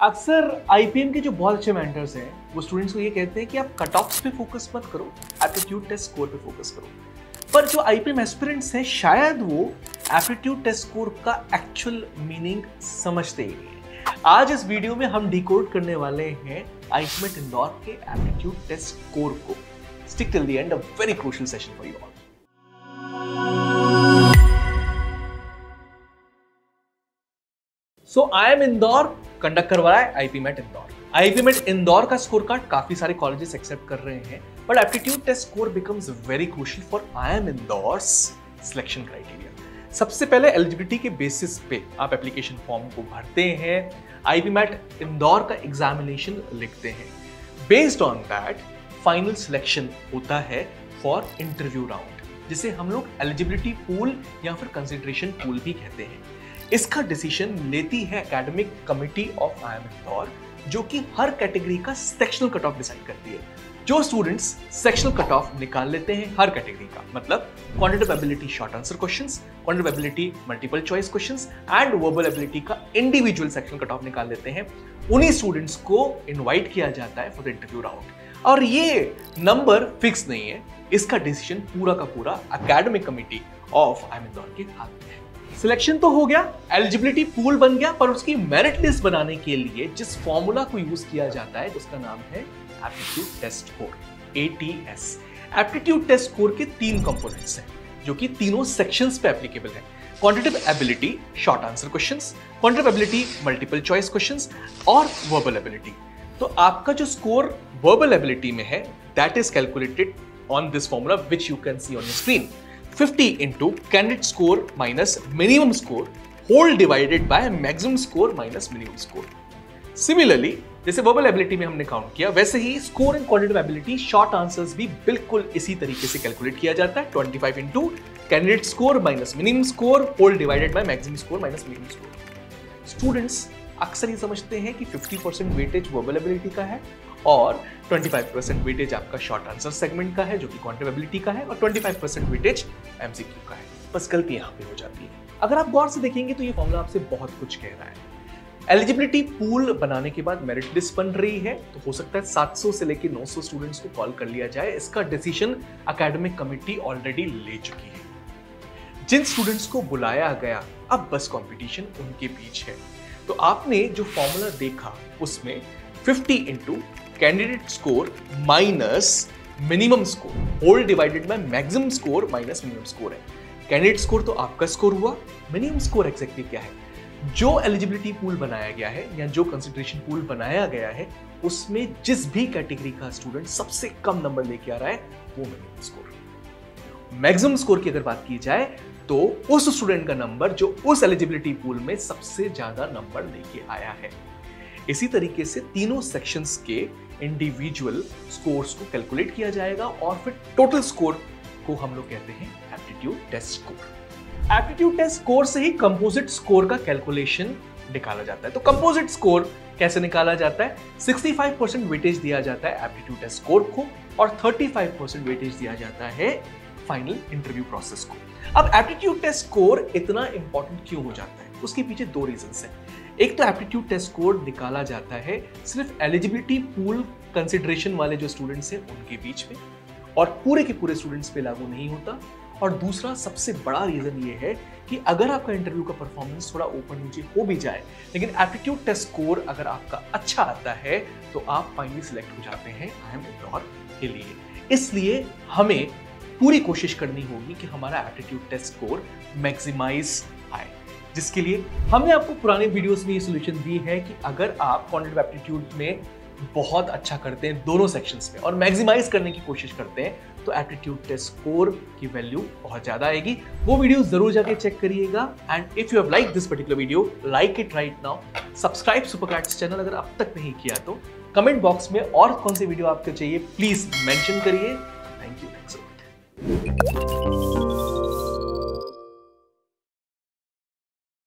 अक्सर आईपीएम के जो बहुत अच्छे मेंटर्स हैं वो स्टूडेंट्स को ये कहते हैं कि आप कट ऑफ्स पे फोकस मत करो, एप्टीट्यूड टेस्ट स्कोर पे फोकस करो। पर जो आईपीएम एस्पिरेंट्स हैं शायद वो एप्टीट्यूड टेस्ट स्कोर का एक्चुअल मीनिंग समझते ही नहीं है। आज इस वीडियो में हम डिकोड करने वाले हैं आईपीएम इंदौर के एप्टीट्यूड टेस्ट स्कोर को। Stick till the end, a very crucial session for you all. So IIM Indore conduct करवा रहा है आईपीएम इंदौर। आईपीएम इंदौर का स्कोर कार्ड काफी सारे कॉलेजेस एक्सेप्ट कर रहे हैं, but aptitude test score becomes very crucial for IIM Indore's selection criteria. सबसे पहले एलिजिबिलिटी के बेसिस पे आप एप्लीकेशन फॉर्म को भरते हैं, आईपीएम इंदौर का एग्जामिनेशन लिखते हैं। Based on that final selection होता है फॉर इंटरव्यू राउंड, जिसे हम लोग एलिजिबिलिटी पूल या फिर कंसिडरेशन पूल भी कहते हैं। इसका डिसीजन लेती है academic committee of IIM Indore, जो कि हर कैटेगरी का सेक्शनल कट ऑफ डिसाइड करती है। जो स्टूडेंट्स सेक्शनल कट ऑफ निकाल लेते हैं हर कैटेगरी का, मतलब quantitative ability short answer questions, quantitative ability multiple choice questions and verbal ability का इंडिविजुअल सेक्शनल कट ऑफ निकाल लेते हैं, उन्हीं स्टूडेंट्स को इनवाइट किया जाता है फॉर द इंटरव्यू राउंड। और ये नंबर फिक्स नहीं है, इसका डिसीजन पूरा का पूरा academic committee of IIM Indore के हाथ में है। सिलेक्शन तो हो गया, एलिजिबिलिटी पूल बन गया, पर उसकी मेरिट लिस्ट बनाने के लिए जिस फॉर्मूला को यूज किया जाता है उसका नाम है aptitude test score, ATS। Aptitude test score के 3 कंपोनेंट्स हैं, जो कि तीनों सेक्शंस पे एप्लीकेबल है। Quantitative ability short answer questions, quantitative ability multiple choice questions और वर्बल एबिलिटी। तो आपका जो स्कोर वर्बल एबिलिटी में है, that is calculated on this formula which you can see on your screen. 50 into candidate score minus minimum score whole divided by maximum score minus minimum score। Similarly, जैसे verbal ability में हमने count किया, वैसे ही score in quantitative ability short answers भी बिल्कुल इसी तरीके से कैलकुलेट किया जाता है। 25 into candidate score minus minimum score whole divided by maximum score minus minimum score. Students अक्सर ये समझते हैं कि 50% वेटेज वर्बल एबिलिटी का है और 25% वेटेज आपका शॉर्ट आंसर सेगमेंट का है, जो कि क्वांटिटेटिव एबिलिटी का है, और 25% वेटेज MCQ का है। बस गलती यहाँ पे हो जाती है। अगर आप गौर से देखेंगे तो ये फॉर्मूला आपसे बहुत कुछ कह रहा है। एलिजिबिलिटी पूल बनाने के बाद मेरिट लिस्ट बन रही है, तो हो सकता है 700 से लेकर 900 स्टूडेंट्स को कॉल कर लिया जाए। इसका डिसीजन एकेडमिक कमिटी ऑलरेडी ले चुकी है। जिन स्टूडेंट्स को बुलाया गया, अब बस कॉम्पिटिशन उनके बीच है। तो आपने जो फॉर्मूला देखा उसमें 50 into candidate score minus minimum score whole divided by maximum score minus minimum score है। कैंडिडेट स्कोर तो आपका स्कोर हुआ, मिनिमम स्कोर एग्जैक्टली क्या है? जो एलिजिबिलिटी पूल बनाया गया है या जो कंसिडरेशन पूल बनाया गया है, उसमें जिस भी कैटेगरी का स्टूडेंट सबसे कम नंबर लेके आ रहा है, वो मिनिमम स्कोर। मैक्सिमम स्कोर की अगर बात की जाए तो उस स्टूडेंट का नंबर जो उस एलिजिबिलिटी पूल में सबसे ज्यादा नंबर लेके आया है। इसी तरीके से तीनों सेक्शंस के इंडिविजुअल स्कोर्स को कैलकुलेट किया जाएगा और फिर टोटल स्कोर को हम लोग कहते हैं aptitude test score. Aptitude test score से ही कंपोजिट स्कोर का कैलकुलेशन निकाला जाता है। तो कंपोजिट स्कोर कैसे निकाला जाता है? 65% वेटेज दिया जाता है एप्टीट्यूड टेस्ट स्कोर को और 35% वेटेज दिया जाता है फाइनल इंटरव्यू प्रोसेस को। अब एप्टीट्यूड टेस्ट स्कोर इतना इंपॉर्टेंट क्यों हो जाता है? उसके पीछे 2 रीजंस हैं। एक तो एप्टीट्यूड टेस्ट स्कोर निकाला जाता है सिर्फ एलिजिबिलिटी पूल कंसिडरेशन वाले जो स्टूडेंट्स हैं उनके बीच में, और पूरे के पूरे स्टूडेंट्स पे लागू नहीं होता। और दूसरा सबसे बड़ा रीजन ये है कि अगर आपका इंटरव्यू का परफॉर्मेंस थोड़ा ऊपर नीचे हो भी जाए, लेकिन एप्टीट्यूड टेस्ट स्कोर अगर आपका अच्छा आता है तो आप फाइनली सिलेक्ट हो जाते हैं IIM इंदौर के लिए। इसलिए हमें पूरी कोशिश करनी होगी कि हमारा एप्टीट्यूड टेस्ट स्कोर मैक्सिमाइज आए, जिसके लिए हमने आपको पुराने वीडियोस में ये सॉल्यूशन दी है कि अगर आप क्वांटिटेटिव एप्टीट्यूड में बहुत अच्छा करते हैं दोनों सेक्शंस में और मैक्सिमाइज करने की कोशिश करते हैं, तो एप्टीट्यूड टेस्ट स्कोर की वैल्यू बहुत ज्यादा आएगी। वो वीडियो जरूर जाके चेक करिएगा। And if you have like this particular video, like it right now. Subscribe SuperCLAT's channel अगर अब तक नहीं किया तो। कमेंट बॉक्स में और कौन सी वीडियो आपको चाहिए प्लीज मेंशन करिए। Thank you.